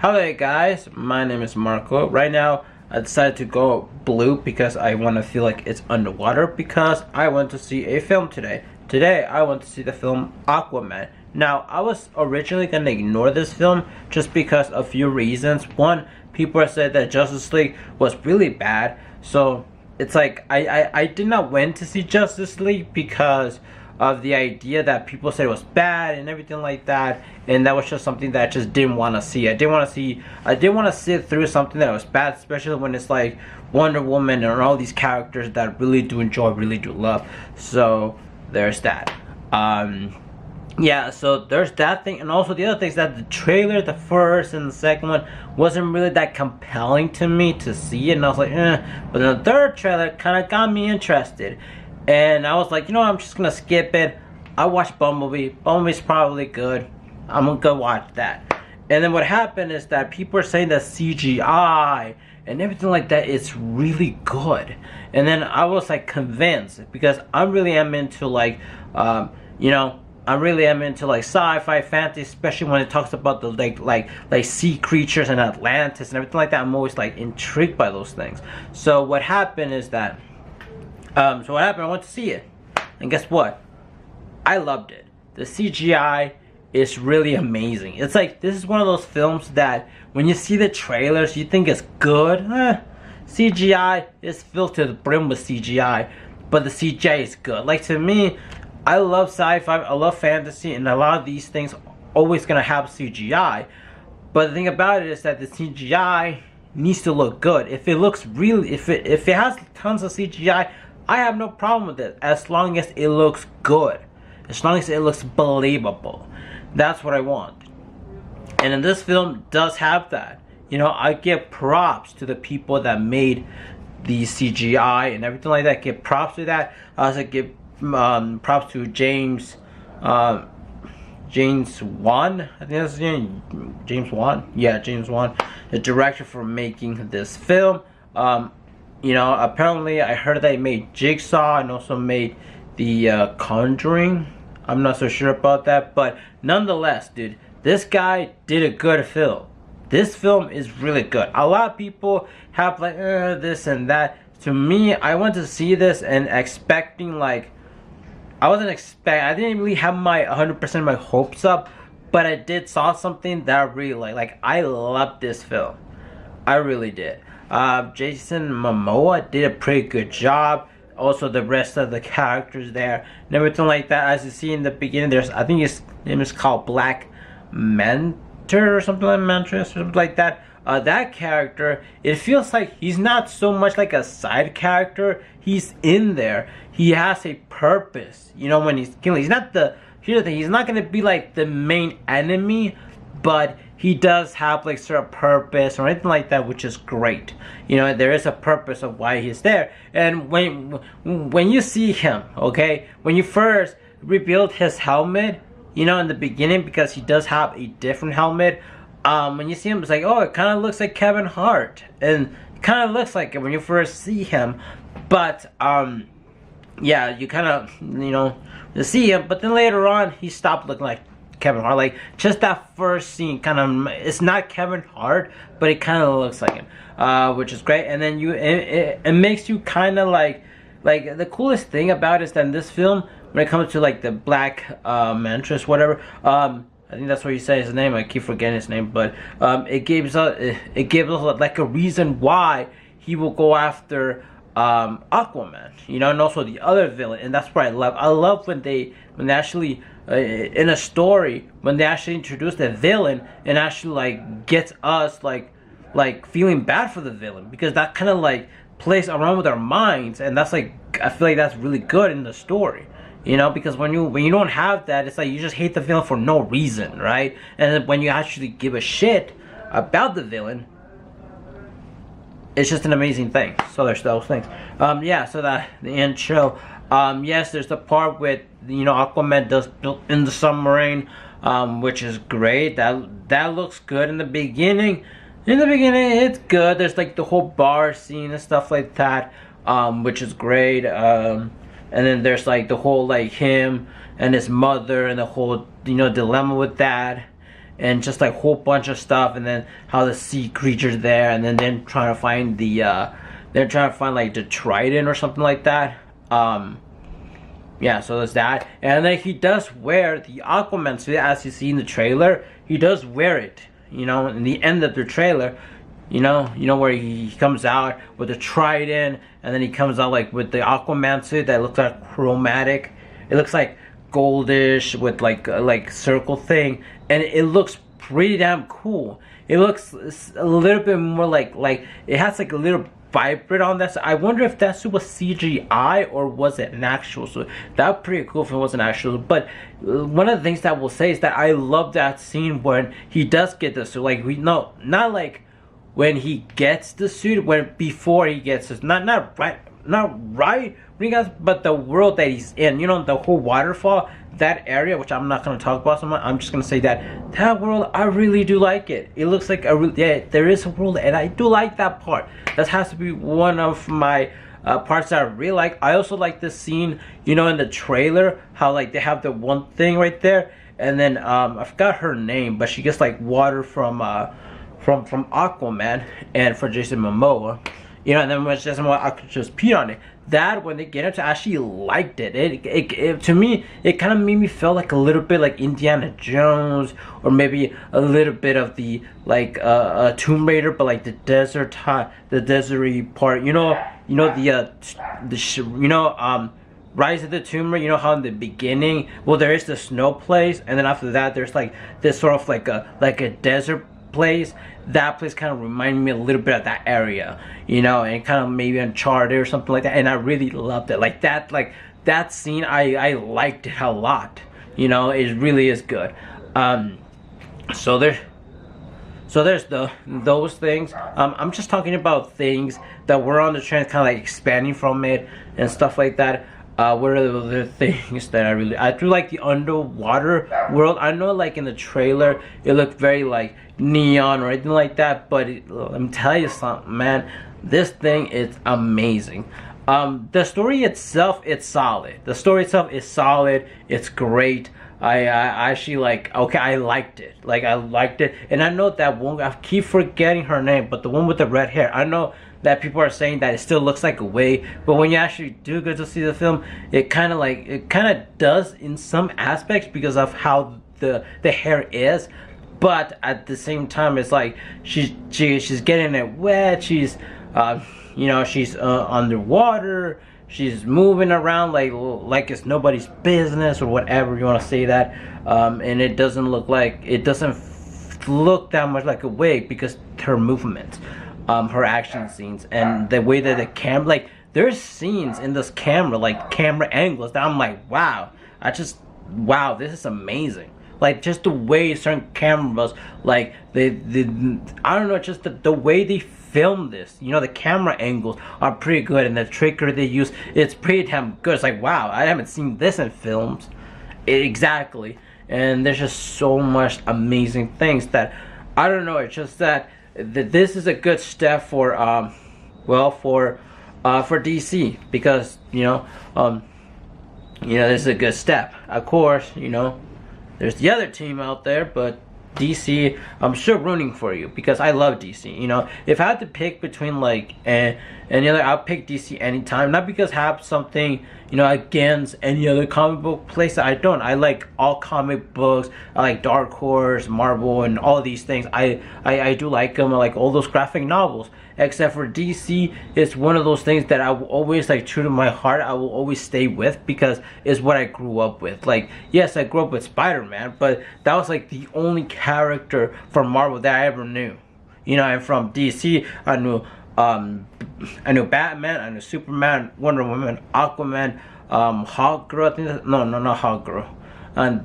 Hello guys, my name is Marco. Right now I decided to go blue because I want to feel like it's underwater because I want to see a film today. Today I want to see the film Aquaman. Now I was originally going to ignore this film just because of a few reasons. One, people said that Justice League was really bad, so it's like I did not went to see Justice League because of the idea that people said it was bad and everything like that, and that was just something that I just didn't want to see. I didn't want to sit through something that was bad, especially when it's like Wonder Woman and all these characters that I really do enjoy, really do love. So there's that. Yeah, so there's that thing, and also the other thing is that the trailer, the first and the second one, wasn't really that compelling to me to see it, and I was like, eh. But then the third trailer kind of got me interested. And I was like, you know what, I'm just gonna skip it. I watched Bumblebee. Bumblebee's probably good. I'm gonna go watch that. And then what happened is that people are saying that CGI and everything like that is really good. And then I was like convinced because I really am into like, I really am into like sci-fi, fantasy, especially when it talks about the like sea creatures and Atlantis and everything like that. I'm always like intrigued by those things. So what happened is that. I went to see it, and guess what? I loved it. The CGI is really amazing. It's like, this is one of those films that when you see the trailers, you think it's good. CGI is filled to the brim with CGI, but the CGI is good. Like, to me, I love sci-fi, I love fantasy, and a lot of these things always gonna have CGI. But the thing about it is that the CGI needs to look good. If it looks really, if it has tons of CGI, I have no problem with it as long as it looks good, as long as it looks believable. That's what I want. And in this film does have that. You know, I give props to the people that made the CGI and everything like that. Give props to that. I also give props to James Wan. I think that's his name. James Wan. Yeah, James Wan, the director, for making this film. You know, apparently I heard they made Jigsaw and also made the Conjuring. I'm not so sure about that, but nonetheless, dude, this guy did a good film. This film is really good. A lot of people have like this and that. To me, I went to see this and expecting like, I didn't really have my 100% of my hopes up, but I did saw something that I really like. Like, I loved this film. I really did. Jason Momoa did a pretty good job. Also, the rest of the characters there and everything like that. As you see in the beginning, there's, I think his name is called Black Mentor or something like Mantra or something like that. That character, it feels like he's not so much like a side character. He's in there. He has a purpose. You know, when he's killing, he's not the. Here's the thing. He's not gonna be like the main enemy, but he does have like sort of purpose or anything like that, which is great. You know, there is a purpose of why he's there. And when you see him, okay, when you first rebuild his helmet, you know, in the beginning, because he does have a different helmet. When you see him, it's like, oh, it kind of looks like Kevin Hart, and it kind of looks like it when you first see him. But yeah, you kind of, you know, you see him, but then later on he stopped looking like Kevin Hart. Like, just that first scene kind of, it's not Kevin Hart, but it kind of looks like him, which is great. And then it makes you kind of like the coolest thing about it is that in this film, when it comes to like the Black Mantress, whatever, I think that's what you say his name. I keep forgetting his name, but it gives us like a reason why he will go after Aquaman, you know, and also the other villain. And that's what I love. I love when they actually in a story, when they actually introduce the villain and actually like gets us like feeling bad for the villain, because that kind of like plays around with our minds, and that's like, I feel like that's really good in the story. You know, because when you don't have that, it's like you just hate the villain for no reason, right? And then when you actually give a shit about the villain, it's just an amazing thing. So there's those things. Yeah, so that the intro. Yes, there's the part with, you know, Aquaman does build in the submarine, which is great. That looks good in the beginning. In the beginning, it's good. There's like the whole bar scene and stuff like that, which is great. And then there's like the whole like him and his mother and the whole, you know, dilemma with that. and just like a whole bunch of stuff, and then how the sea creatures there, and then trying to find they're trying to find like the trident or something like that. Yeah, so there's that. And then he does wear the Aquaman suit, as you see in the trailer. He does wear it, you know, in the end of the trailer. You know where he comes out with the trident, and then he comes out like with the Aquaman suit that looks like chromatic. It looks like goldish with like circle thing, and it looks pretty damn cool. It looks a little bit more like it has like a little vibrant on that. So I wonder if that suit was CGI or was it an actual suit. That would be pretty cool if it was an actual. But one of the things that we'll say is that I love that scene when he does get the suit. Like not like when he gets the suit, before he gets it. Not right when he gets, but the world that he's in. You know, the whole waterfall, that area, which I'm not going to talk about so much. I'm just going to say that world, I really do like it. It looks like there is a world, and I do like that part. That has to be one of my parts that I really like. I also like this scene, you know, in the trailer, how like they have the one thing right there, and then I forgot her name, but she gets like water from Aquaman and for Jason Momoa, you know, and then when Jason Momoa just pee on it. That when they get into, I actually liked it. It to me, it kind of made me feel like a little bit like Indiana Jones, or maybe a little bit of the like Tomb Raider, but like the deserty part. You know Rise of the Tomb Raider. You know how in the beginning, well, there is the snow place, and then after that, there's like this sort of like a desert place. That place kind of reminded me a little bit of that area, you know, and kind of maybe Uncharted or something like that. And I really loved it. Like that scene, I liked it a lot. You know, it really is good. So there's those things. I'm just talking about things that were on the trend, kind of like expanding from it and stuff like that. What are the other things that I do like the underwater world. I know like in the trailer it looked very like neon or anything like that, but let me tell you something, man, this thing is amazing. The story itself, it's solid. The story itself is solid. It's great. I actually like, okay, I liked it. Like, I liked it. And I know that one, I keep forgetting her name, but the one with the red hair, I know that people are saying that it still looks like a wig, but when you actually do get to see the film, it kind of does in some aspects because of how the hair is. But at the same time, it's like she's getting it wet. She's you know, she's underwater. She's moving around like it's nobody's business or whatever you want to say that. And it doesn't look that much like a wig because her movements, her action scenes, and the way that the camera, like there's scenes in this camera, like camera angles that I'm like, wow, wow, this is amazing. Like just the way certain cameras, like I don't know, just the way they film this, you know, the camera angles are pretty good, and the trickery they use, it's pretty damn good. It's like, wow, I haven't seen this in films. Exactly. And there's just so much amazing things that, I don't know, it's just that this is a good step for for DC, because you know this is a good step. Of course, you know, there's the other team out there, but DC, I'm sure rooting for you because I love DC. You know, if I had to pick between like any other, I'll pick DC anytime. Not because I have something, you know, against any other comic book place. I don't. I like all comic books. I like Dark Horse, Marvel, and all these things. I do like them. I like all those graphic novels. Except for DC, it's one of those things that I will always, like, true to my heart, I will always stay with because it's what I grew up with. Like, yes, I grew up with Spider-Man, but that was like the only character from Marvel that I ever knew. You know, and from DC, I knew Batman, I knew Superman, Wonder Woman, Aquaman, Hawkgirl. I think not Hawkgirl. I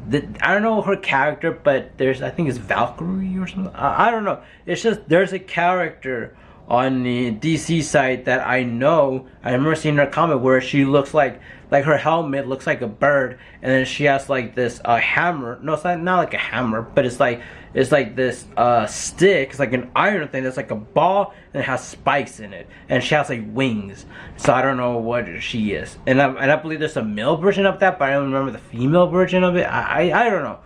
don't know her character, but I think it's Valkyrie or something. I don't know. It's just there's a character on the DC side that I know. I remember seeing her comic where she looks like her helmet looks like a bird, and then she has like this hammer. No, it's not like a hammer, but it's like this stick. It's like an iron thing that's like a ball and it has spikes in it, and she has like wings. So I don't know what she is, and I believe there's a male version of that, but I don't remember the female version of it. I don't know.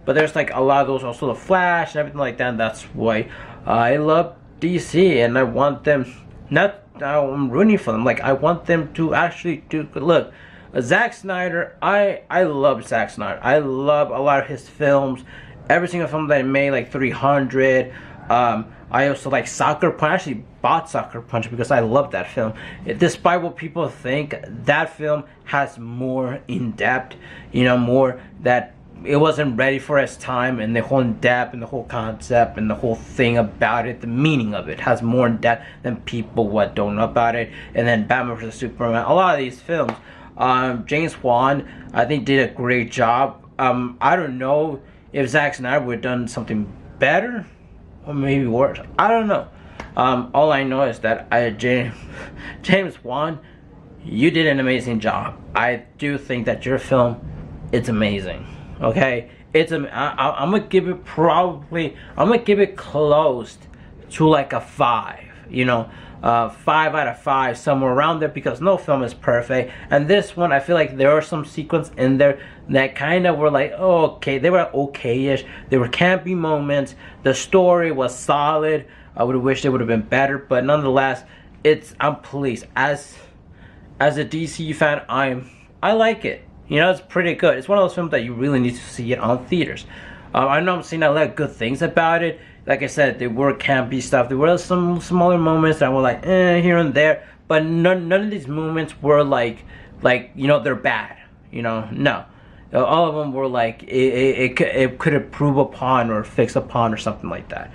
but there's like a lot of those, also the Flash and everything like that. And that's why I love DC, and I want them, not I'm rooting for them, like I want them to actually do good. Look, Zack Snyder, I love Zack Snyder. I love a lot of his films. Every single film that he made, like 300. I also like Sucker Punch. I actually bought Sucker Punch because I love that film. Despite what people think, that film has more in depth. You know, more that it wasn't ready for its time, and the whole in depth and the whole concept and the whole thing about it, the meaning of it has more in depth than people what don't know about it. And then Batman vs Superman, a lot of these films. James Wan, I think, did a great job. I don't know if Zack Snyder would have done something better or maybe worse. I don't know. All I know is that James Wan, you did an amazing job. I do think that your film, it's amazing. Okay, I'm gonna give it close to like a 5. You know, 5 out of 5, somewhere around there, because no film is perfect. And this one, I feel like there are some sequences in there that kind of were like, oh, okay, they were okay-ish. There were campy moments. The story was solid. I would have wished it would have been better, but nonetheless, I'm pleased. As a DC fan, I like it. You know, it's pretty good. It's one of those films that you really need to see it on theaters. I know I'm seeing a lot of good things about it. Like I said, there were campy stuff. There were some smaller moments that were like, here and there. But none of these moments were like you know, they're bad. You know, no. All of them were like, it could improve upon or fix upon or something like that.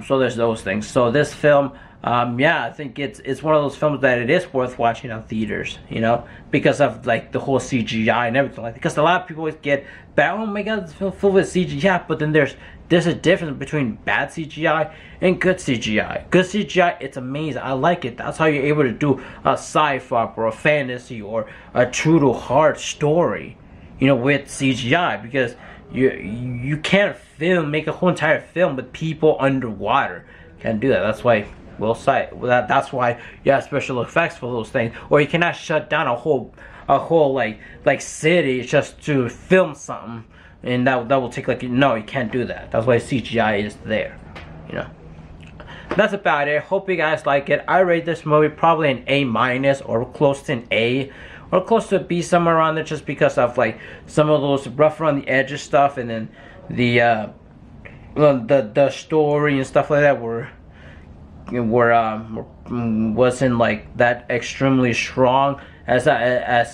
So there's those things. So this film, yeah, I think it's one of those films that it is worth watching on theaters, you know, because of like the whole CGI and everything like that. Because a lot of people always get bad, oh my god, this film full with CGI, but then there's a difference between bad CGI and good CGI. Good CGI, it's amazing. I like it. That's how you're able to do a sci-fi or a fantasy or a true to heart story, you know, with CGI, because you can't make a whole entire film with people underwater. Can't do that. That's why that's why you have special effects for those things. Or you cannot shut down a whole like city just to film something, and that will take like, no, you can't do that. That's why CGI is there, you know. That's about it. Hope you guys like it. I rate this movie probably an A- or close to an A, or close to a B, somewhere around there, just because of like some of those rough around the edges stuff, and then the story and stuff like that wasn't like that extremely strong as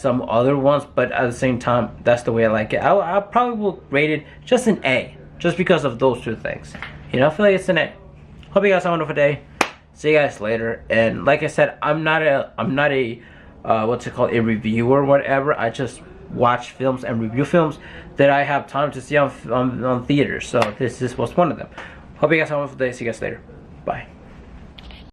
some other ones, but at the same time, that's the way I like it. I probably will rate it just an A, just because of those two things. You know, I feel like it's an A. Hope you guys have a wonderful day. See you guys later. And like I said, I'm not a what's it called, a reviewer or whatever. I just watch films and review films that I have time to see on theaters. So this was one of them. Hope you guys have a wonderful day. See you guys later. Bye.